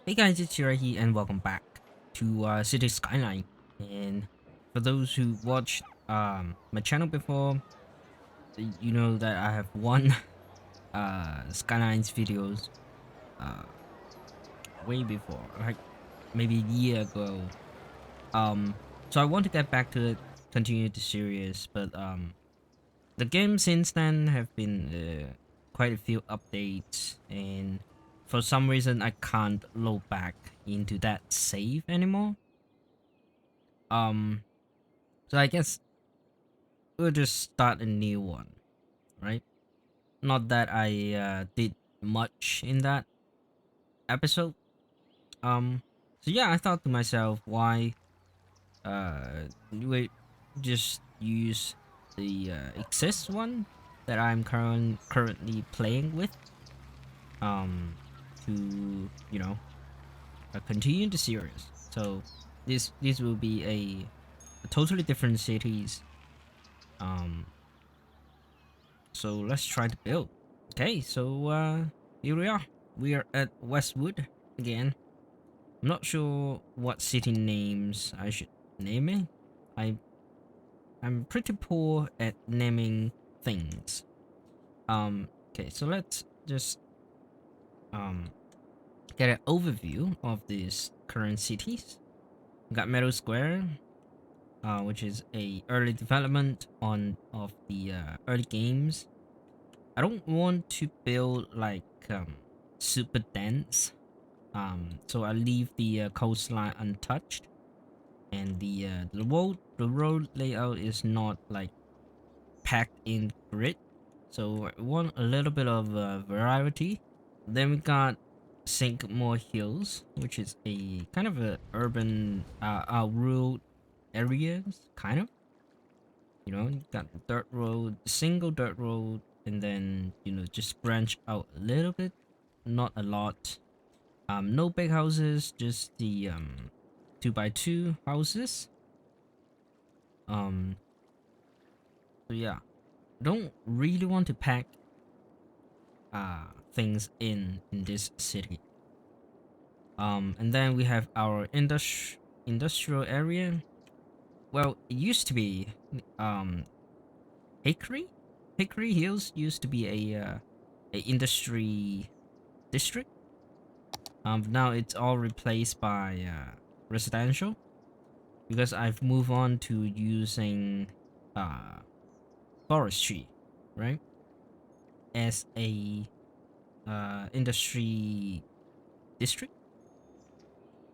Hey guys, it's Shira here and welcome back to City Skyline. And for those who watched my channel before, you know that I have one Skyline's videos uh way before, like maybe a year ago. Um so I want to get back to it, continue the series, but the game since then have been quite a few updates, and for some reason I can't load back into that save anymore. Um, so I guess we'll just start a new one, right? Not that I did much in that episode. Um, so yeah, I thought to myself, why we just use the exist one that I'm currently playing with um to continue the series. So this will be a totally different cities. Um, so let's try to build. Okay, so here we are. We are at Westwood again. I'm not sure what city names I should name it. I I'm pretty poor at naming things. Okay, so let's just um get an overview of these current cities. We got Meadow Square, which is a early development on of the early games. I don't want to build like super dense, so I leave the coastline untouched, and the road layout is not like packed in grid, so I want a little bit of variety. Then we got Sycamore Hills, which is a kind of a urban rural areas, kind of. You know, you got dirt road, single dirt road, and then just branch out a little bit, not a lot. No big houses, just the 2x2 houses. Um, so yeah, don't really want to pack things in this city. And then we have our industrial area. Well, it used to be Hickory. Hickory Hills used to be a industry district. Now it's all replaced by residential because I've moved on to using uh forestry, right, as a industry district.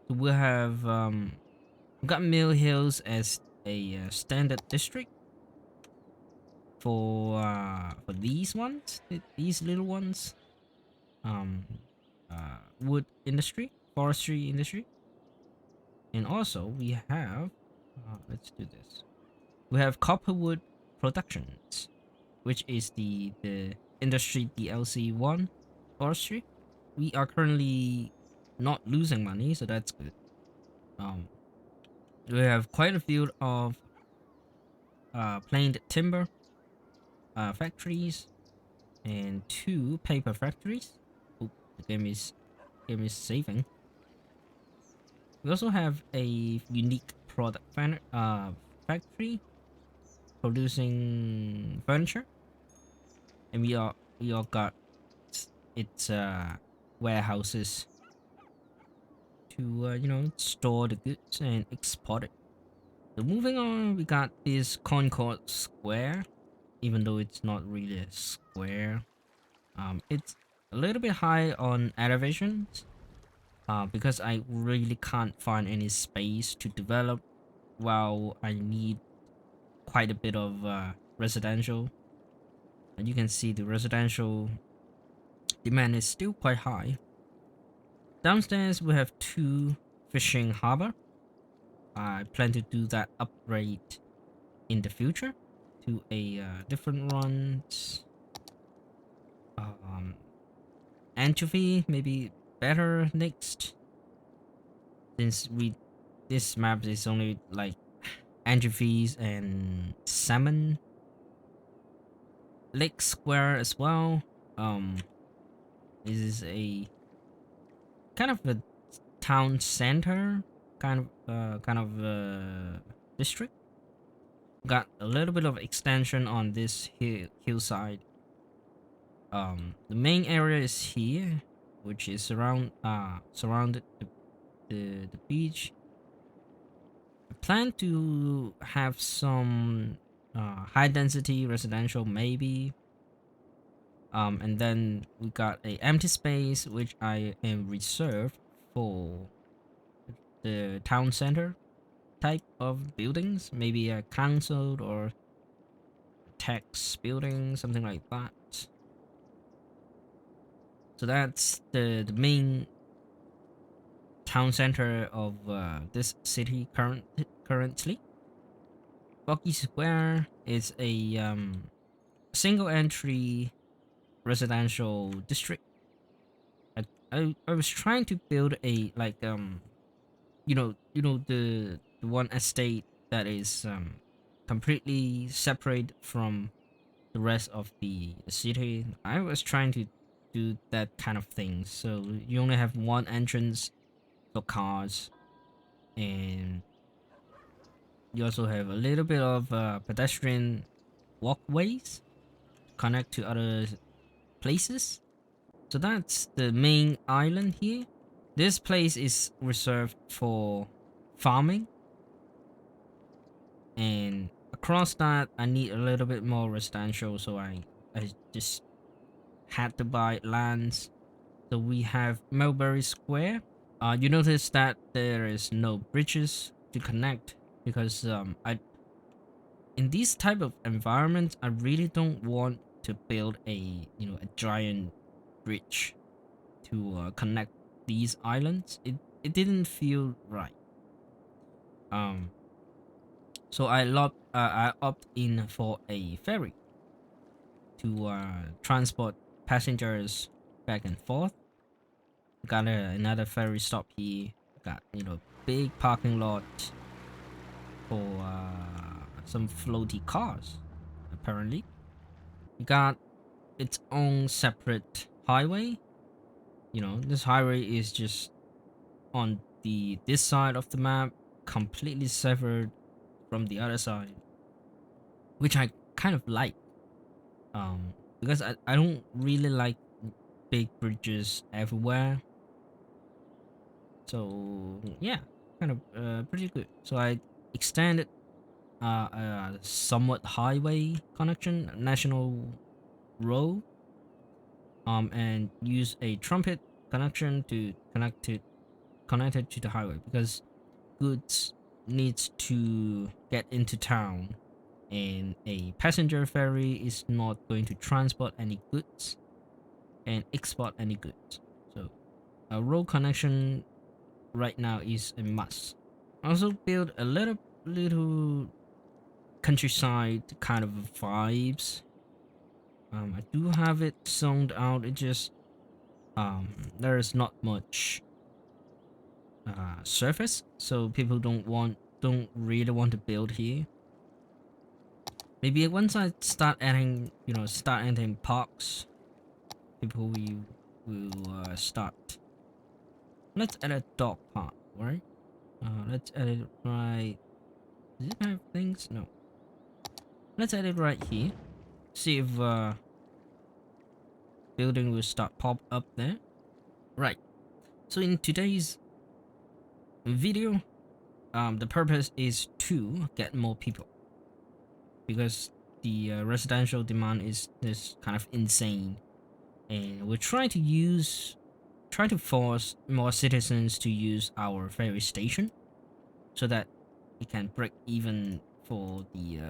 So we got Mill Hills as a standard district for these ones, these little ones. Um, wood industry, forestry industry, and also we have let's do this. We have Copperwood Productions, which is the industry DLC one forestry. We are currently not losing money, so that's good. Um, we have quite a few of planed timber factories and two paper factories. Oh, the game is saving. We also have a unique product factory producing furniture, and we all got its warehouses to store the goods and export it. So moving on, we got this Concord Square, even though it's not really a square. It's a little bit high on elevations, because I really can't find any space to develop while I need quite a bit of residential. And you can see the residential demand is still quite high. Downstairs we have two fishing harbor. I plan to do that upgrade in the future to a different ones. Um, Anchovy maybe better next, since we this map is only like anchovies and salmon. Lake Square as well. This is a kind of a town center district. Got a little bit of extension on this hillside. The main area is here, which is surrounded the beach. I plan to have some high density residential maybe. And then we got a empty space which I am reserved for the town center type of buildings, maybe a council or tax building, something like that. So that's the main town center of this city currently. Bucky Square is a single entry residential district. I was trying to build a like the one estate that is completely separate from the rest of the city. I was trying to do that kind of thing, so you only have one entrance for cars, and you also have a little bit of pedestrian walkways to connect to other places. So that's the main island here. This place is reserved for farming, and across that I need a little bit more residential, so I just had to buy lands. So we have Mulberry Square. You notice that there is no bridges to connect because I in these type of environments I really don't want to build a a giant bridge to connect these islands. It didn't feel right. So I opt in for a ferry to transport passengers back and forth. Got another ferry stop here. Got big parking lot for some floaty cars. Apparently, got its own separate highway. This highway is just on this side of the map, completely severed from the other side, which I kind of like. Because I don't really like big bridges everywhere. So yeah, kind of pretty good. So I extended a somewhat highway connection, national road, and use a trumpet connection to connect it to the highway because goods needs to get into town, and a passenger ferry is not going to transport any goods and export any goods. So a road connection right now is a must. Also build a little countryside kind of vibes. I do have it zoned out. It just there is not much surface, so people don't really want to build here. Maybe once I start adding parks, people will start. Let's add a dog park, right? Let's add it right. Does it have things? No. Let's add it right here. See if building will start pop up there. Right. So in today's video, the purpose is to get more people because the residential demand is kind of insane, and we're trying to force more citizens to use our ferry station so that it can break even for the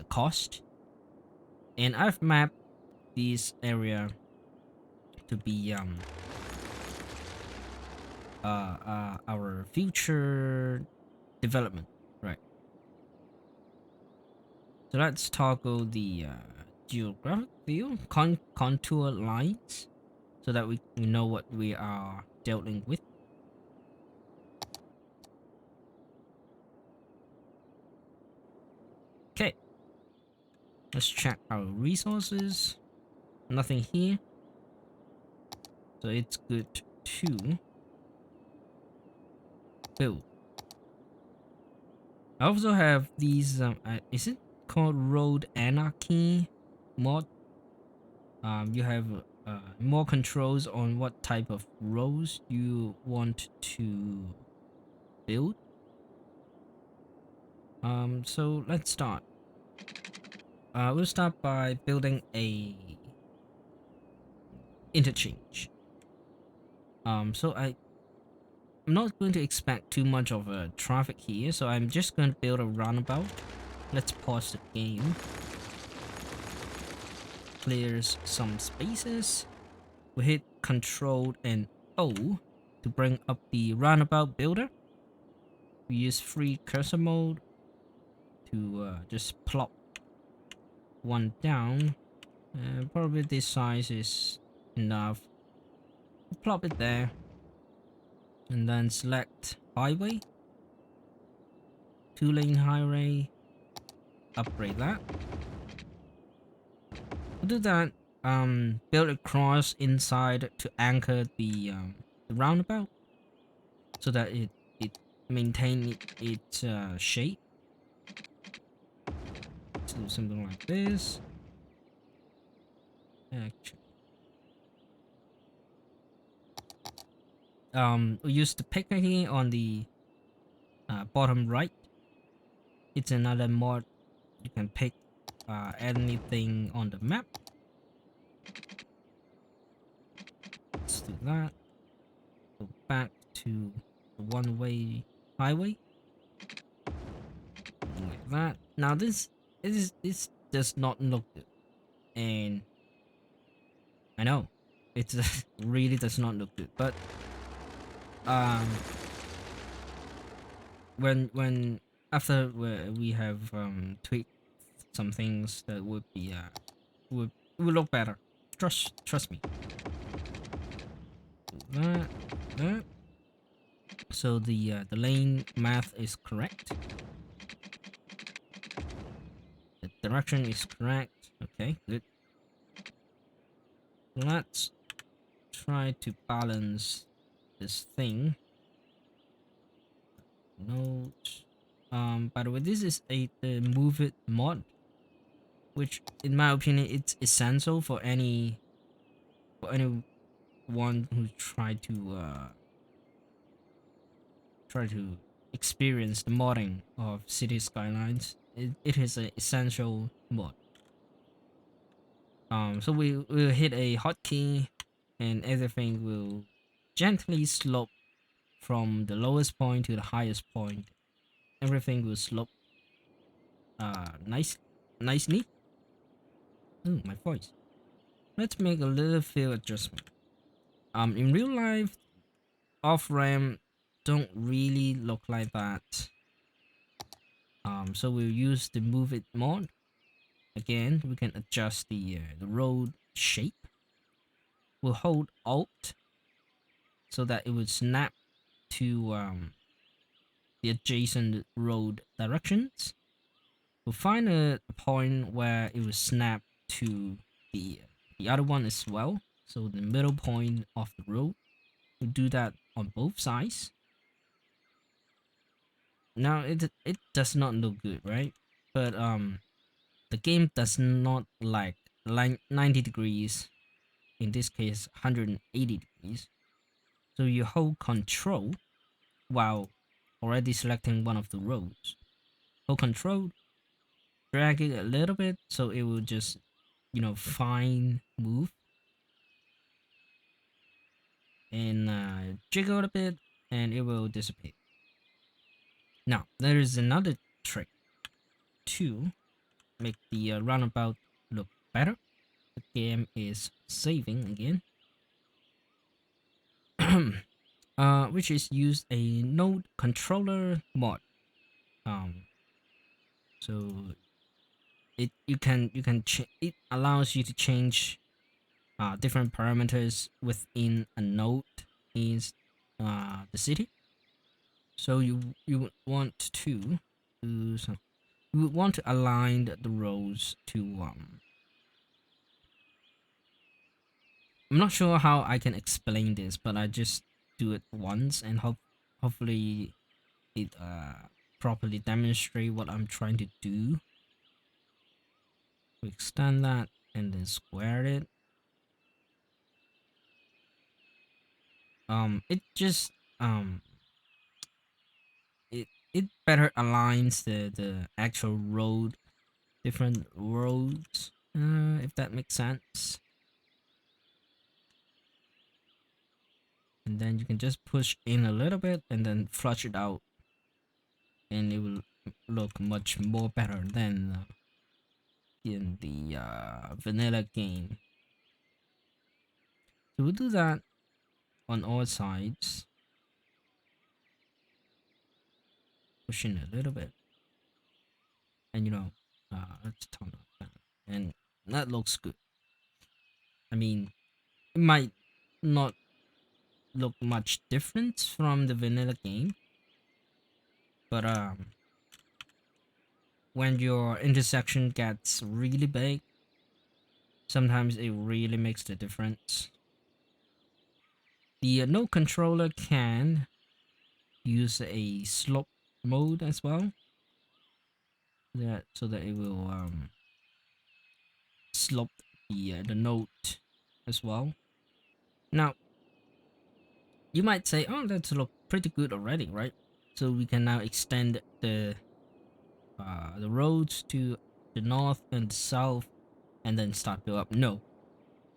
cost. And I've mapped this area to be our future development, right? So let's toggle the geographic view contour lines so that we know what we are dealing with. Okay, let's check our resources. Nothing here, so it's good too. build. I also have these. Is it called Road Anarchy mod? You have more controls on what type of roads you want to build. So let's start. We'll start by building a interchange. So I'm not going to expect too much of a traffic here, so I'm just going to build a roundabout. Let's pause the game. Clears some spaces. We hit Control and O to bring up the roundabout builder. We use free cursor mode to just plop one down. Probably this size is enough. Plop it there. And then select highway. 2-lane highway. Upgrade that. We'll do that. Build a cross inside to anchor the roundabout, so that it maintain its shape. So something like this. Actually, we use the picker here on the bottom right. It's another mod. You can pick anything on the map. Let's do that. Go back to the one-way highway. Like that. Now this does not look good, and I know it really does not look good. But when after we have tweaked some things, that would be would look better. Trust me. That. So the lane math is correct. The direction is correct. Okay, good. Let's try to balance this thing. Note. By the way, this is the move it mod, which in my opinion it's essential for anyone who try to experience the modding of city skylines. It is an essential mod. So we'll hit a hotkey, and everything will gently slope from the lowest point to the highest point. Everything will slope nicely. Oh, my voice. Let's make a little field adjustment. In real life, off-ramp don't really look like that. So we'll use the move it mod. Again, we can adjust the road shape. We'll hold Alt so that it would snap to the adjacent road directions. We'll find a point where it will snap to the other one as well. So the middle point of the road. We'll do that on both sides. Now it does not look good, right? But the game does not like 90 degrees. In this case, 180 degrees. So you hold Control while already selecting one of the roads. Hold Control, drag it a little bit so it will just, fine move. And jiggle it a bit and it will dissipate. Now, there is another trick to make the roundabout look better. The game is saving again. Which is use a node controller mod. So it allows you to change different parameters within a node in the city. So you would want to do some. You would want to align the rows to I'm not sure how I can explain this, but I just do it once and hopefully it properly demonstrate what I'm trying to do. We extend that and then square it. It just it better aligns the actual road, different roads, if that makes sense. And then you can just push in a little bit and then flush it out, and it will look much more better than in the vanilla game. So we'll do that on all sides, push in a little bit, and let's turn off that, and that looks good. I mean, it might not look much different from the vanilla game, but when your intersection gets really big, sometimes it really makes the difference. The node controller can use a slope mode as well, so that it will slope the node as well. Now you might say, oh, that's look pretty good already, right? So we can now extend the roads to the north and south and then start build up. No,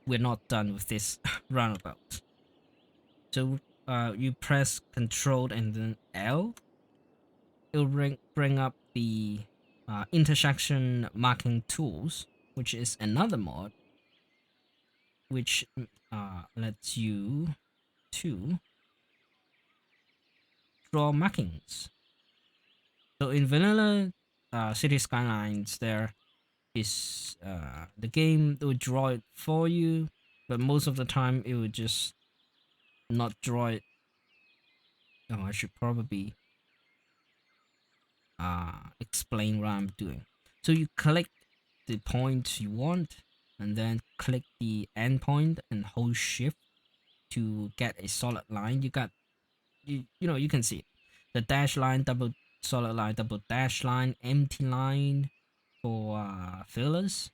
we're not done with this roundabout. So you press Control and then L. It'll bring up the intersection marking tools, which is another mod which lets you to draw markings. So in vanilla City Skylines, there is the game that would draw it for you, but most of the time it would just not draw it. Oh, I should probably explain what I'm doing. So you click the point you want, and then click the endpoint and hold shift to get a solid line. You got you can see it. The dash line, double solid line, double dash line, empty line for fillers.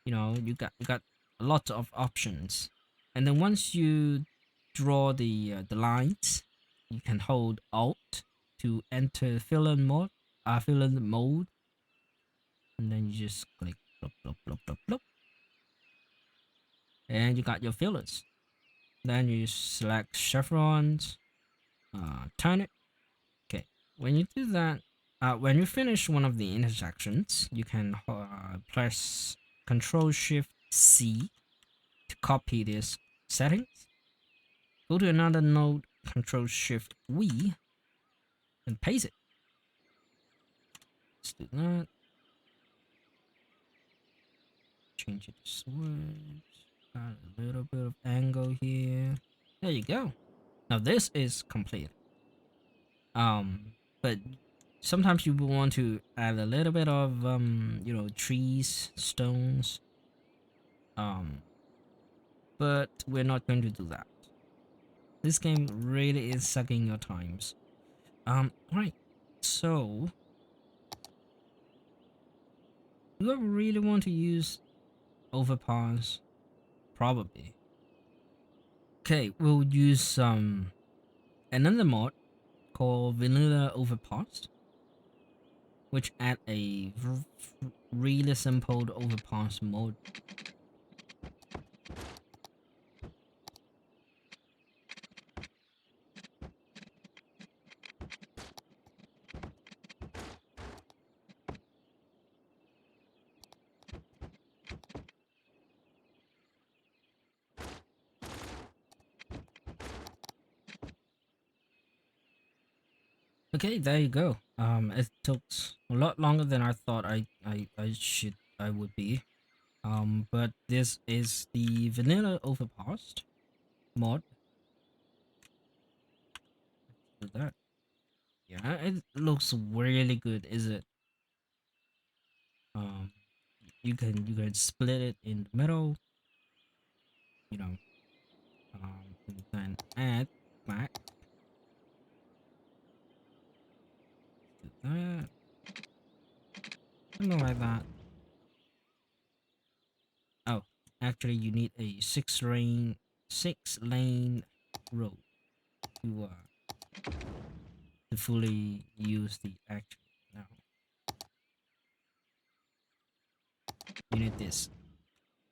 You got lots of options, and then once you draw the lines, you can hold Alt to enter filler mode, and then you just click plop plop plop plop plop, and you got your fillers. Then you select chevrons, turn it. Okay, when you do that, when you finish one of the intersections, you can press Control Shift C to copy this settings. Go to another node, Control Shift V, and paste it. Let's do that. Change it to switch. Got a little bit of angle here. There you go. Now this is complete. But sometimes you will want to add a little bit of trees, stones. But we're not going to do that. This game really is sucking your times. Right. So, do I really want to use overpass? Probably. Okay, we'll use another mod called Vanilla Overpass, which add a really simple overpass mode. Okay, there you go. It took a lot longer than I thought I would be. But this is the vanilla overpass mod. Look at that. Yeah, it looks really good, is it? Um, you can split it in the middle, you know, and then add back. something like that. Oh, actually, you need a six lane road to fully use the action. Now you need this,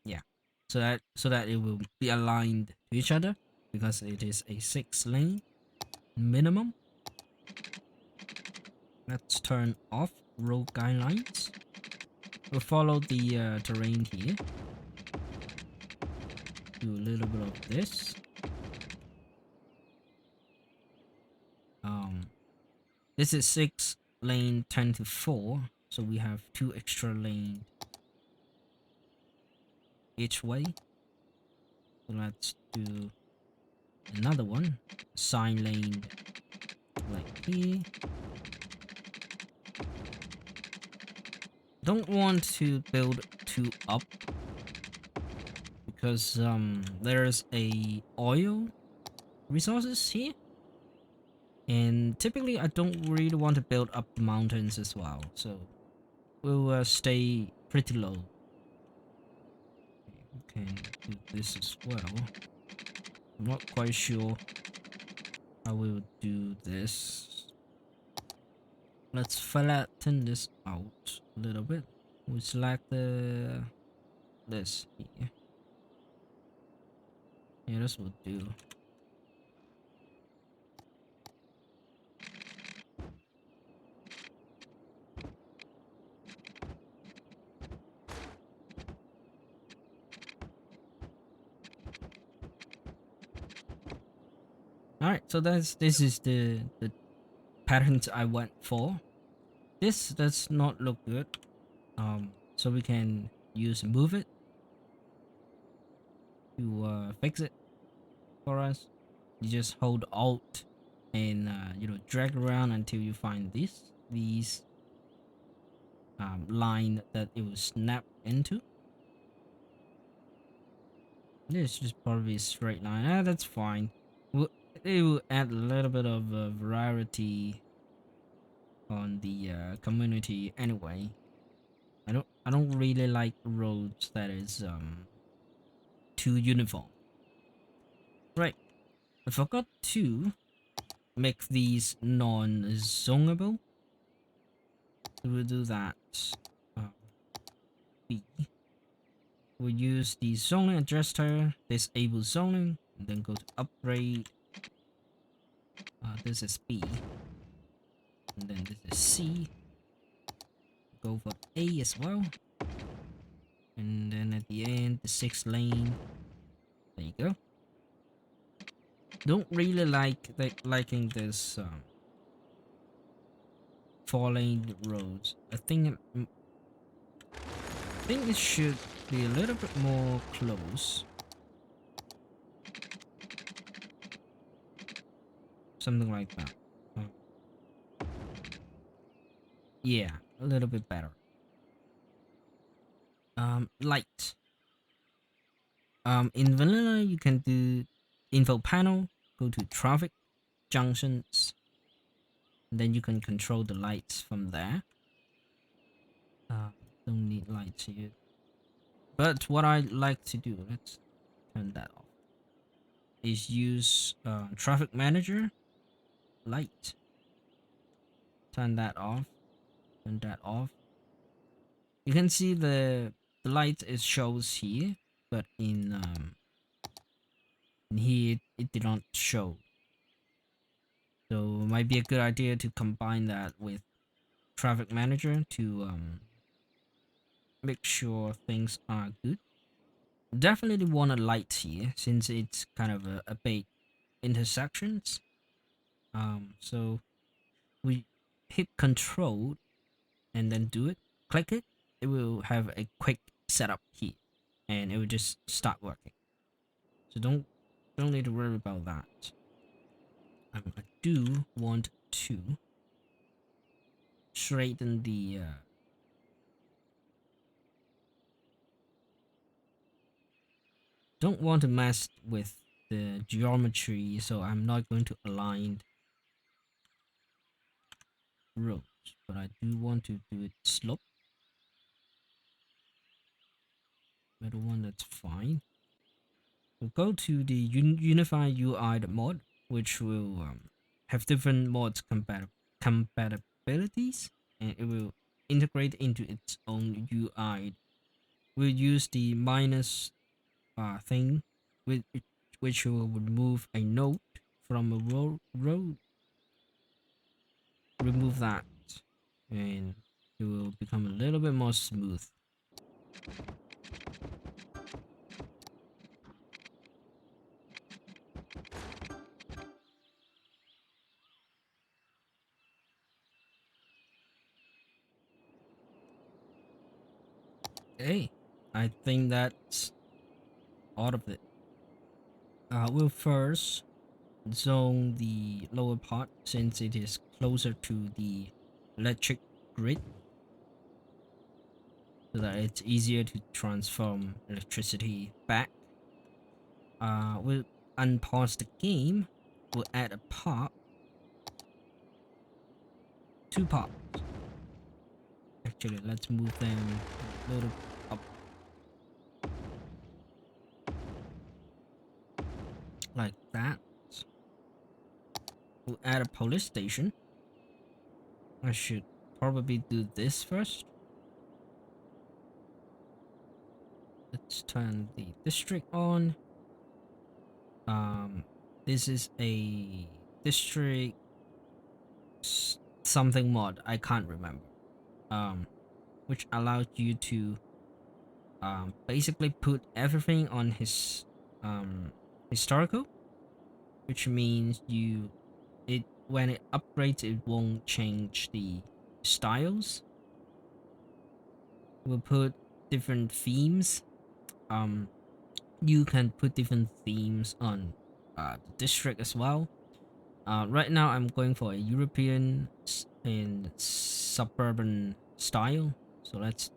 yeah, so that it will be aligned to each other because it is a 6 lane minimum. Let's turn off road guidelines. We'll follow the terrain here. Do a little bit of this. This is 6 lane 10-4, so we have 2 extra lane each way. So let's do another one, sign lane like here. Don't want to build too up because there's a oil resources here, and typically I don't really want to build up the mountains as well, so we'll stay pretty low. Okay, we can do this as well. I'm not quite sure how we would do this. Let's flatten this out a little bit. We select this here. Yeah, this will do. Alright, so this is the patterns I went for. This does not look good. So we can use move it to fix it for us. You just hold Alt and drag around until you find these line that it will snap into. This is probably a straight line. That's fine. It will add a little bit of variety on the community anyway. I don't really like roads that is too uniform. Right. I forgot to make these non-zonable. So we'll do that. B. We'll use the zoning adjuster, disable zoning, and then go to upgrade. This is B. And then this is C. Go for A as well. And then at the end, the 6 lane. There you go. Don't really liking this 4 lane roads. I think it should be a little bit more close. Something like that. Yeah, a little bit better. Light. In vanilla, you can do info panel, go to traffic, junctions, and then you can control the lights from there. Don't need lights here. But what I like to do, let's turn that off, is use traffic manager, light. Turn that off, turn that off. You can see the light it shows here, but in here it did not show. So it might be a good idea to combine that with traffic manager to make sure things are good. Definitely want a light here since it's kind of a big intersections. So we hit control and then do it, click it, it will have a quick setup here and it will just start working. So don't need to worry about that. I do want to straighten the don't want to mess with the geometry, so I'm not going to align roads, but I do want to do it slope. Middle one, that's fine. We'll go to the Unify UI mod, which will have different mods compatibilities, and it will integrate into its own UI. We'll use the minus thing, with which will remove a node from a row. Remove that, and it will become a little bit more smooth. Okay, I think that's all of it. We'll first zone the lower part since it is closer to the electric grid, so that it's easier to transform electricity back. We'll unpause the game. We'll add a part. 2 parts. Actually, let's move them a little up. Like that. We'll add a police station. I should probably do this first. Let's turn the district on. This is a district something mod, I can't remember. Which allows you to basically put everything on his historical, which means when it upgrades, it won't change the styles. We'll put different themes. You can put different themes on the district as well. Right now I'm going for a European and suburban style, so let's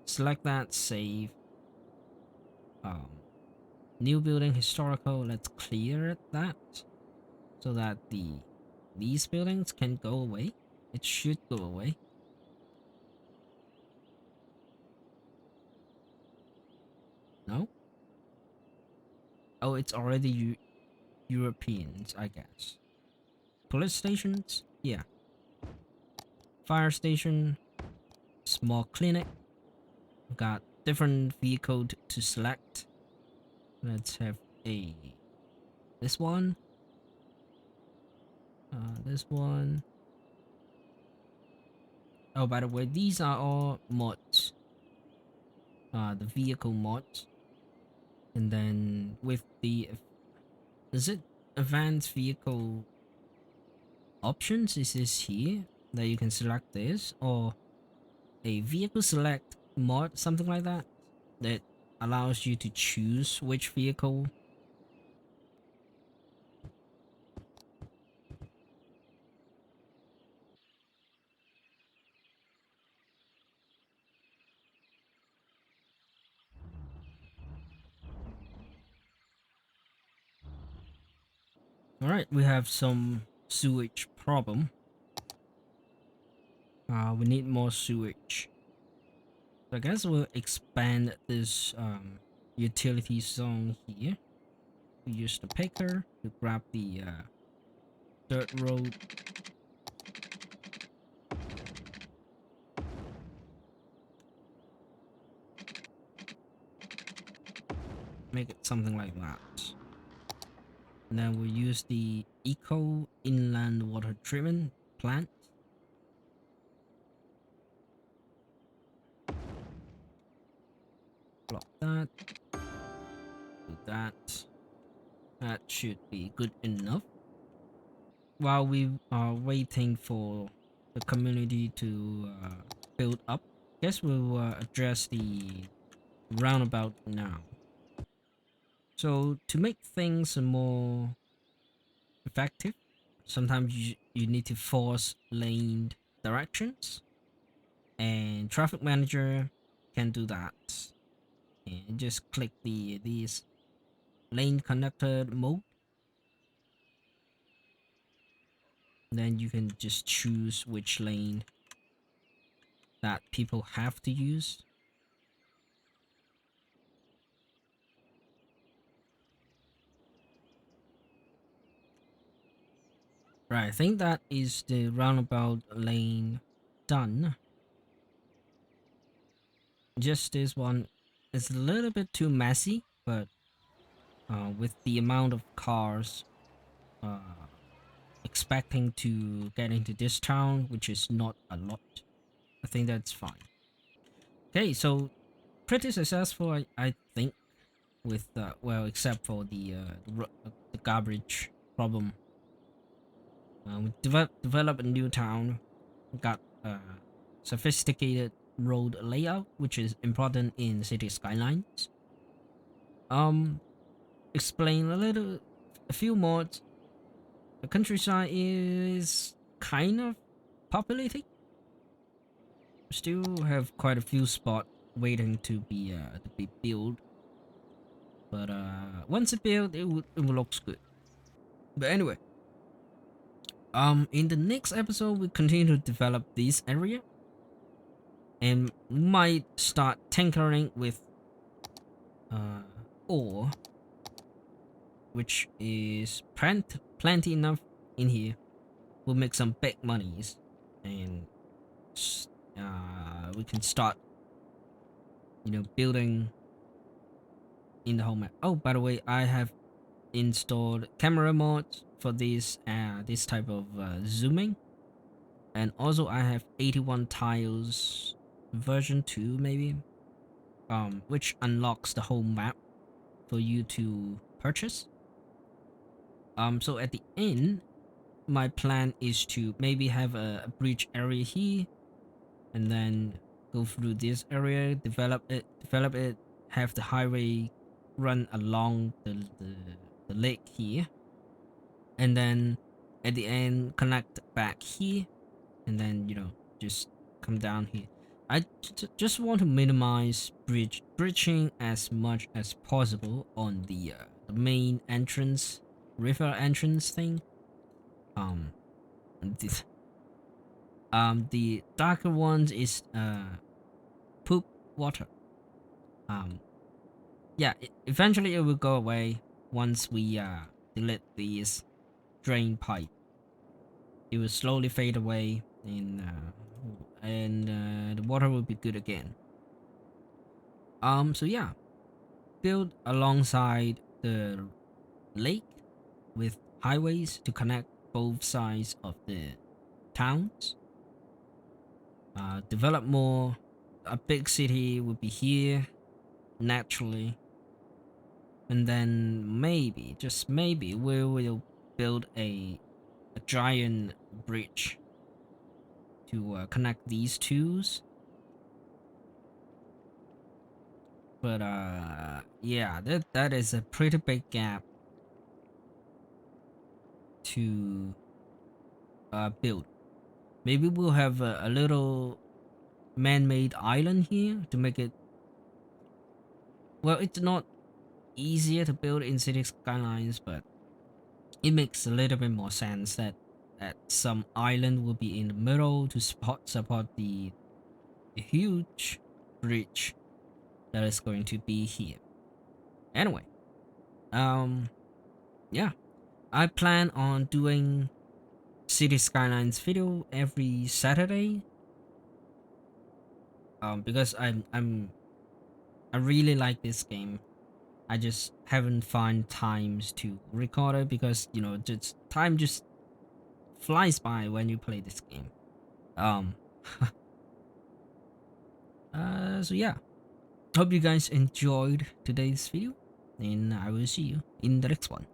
select that, save. New building historical, let's clear that so that these buildings can go away. It should go away. No? Oh, it's already Europeans, I guess. Police stations? Yeah. Fire station. Small clinic. We've got different vehicle to select. Let's have this one. This one. Oh, by the way, these are all mods. The vehicle mods. And then with the... Is it advanced vehicle options? Is this here? That you can select this? Or a vehicle select mod, something like that? That allows you to choose which vehicle. Alright, we have some sewage problem. We need more sewage. So I guess we'll expand this utility zone here. We use the picker to grab the dirt road. Make it something like that. And then we'll use the Eco Inland Water Treatment plant. Block that. Do that. That should be good enough. While we are waiting for the community to build up, guess we'll address the roundabout now. So to make things more effective, sometimes you need to force lane directions, and traffic manager can do that. And just click these lane connected mode. Then you can just choose which lane that people have to use. Right, I think that is the roundabout lane done. Just this one is a little bit too messy, but with the amount of cars uh, expecting to get into this town, which is not a lot, I think that's fine. Okay, so pretty successful, I think, with well, except for the garbage problem. We develop a new town, got sophisticated road layout, which is important in city skylines. Um, explain a few mods. The countryside is kind of populated. Still have quite a few spots waiting to be built, but once it built, it will looks good. But anyway, in the next episode, we continue to develop this area and might start tinkering with uh ore, which is plenty enough in here. We'll make some big monies, and we can start, building in the whole map. Oh, by the way, I have installed camera mods for this type of zooming, and also I have 81 tiles version 2 maybe, which unlocks the whole map for you to purchase. So at the end, my plan is to maybe have a bridge area here, and then go through this area, develop it, have the highway run along the lake here, and then at the end connect back here, and then just come down here. I just want to minimize bridging as much as possible on the main entrance, river entrance thing. The, the darker ones is poop water. Yeah, eventually it will go away once we delete these drain pipe. It will slowly fade away, and the water will be good again. So yeah, build alongside the lake with highways to connect both sides of the towns. Develop more. A big city will be here naturally, and then maybe, just maybe, we will build a giant bridge to connect these twos. But yeah, that is a pretty big gap to build. Maybe we'll have a little man-made island here to make it. Well, it's not easier to build in city skylines, but it makes a little bit more sense that some island will be in the middle to support the huge bridge that is going to be here. Anyway, yeah, I plan on doing city skylines video every Saturday. Because I really like this game. I just haven't found times to record it because just time just flies by when you play this game. Um, so yeah, hope you guys enjoyed today's video, and I will see you in the next one.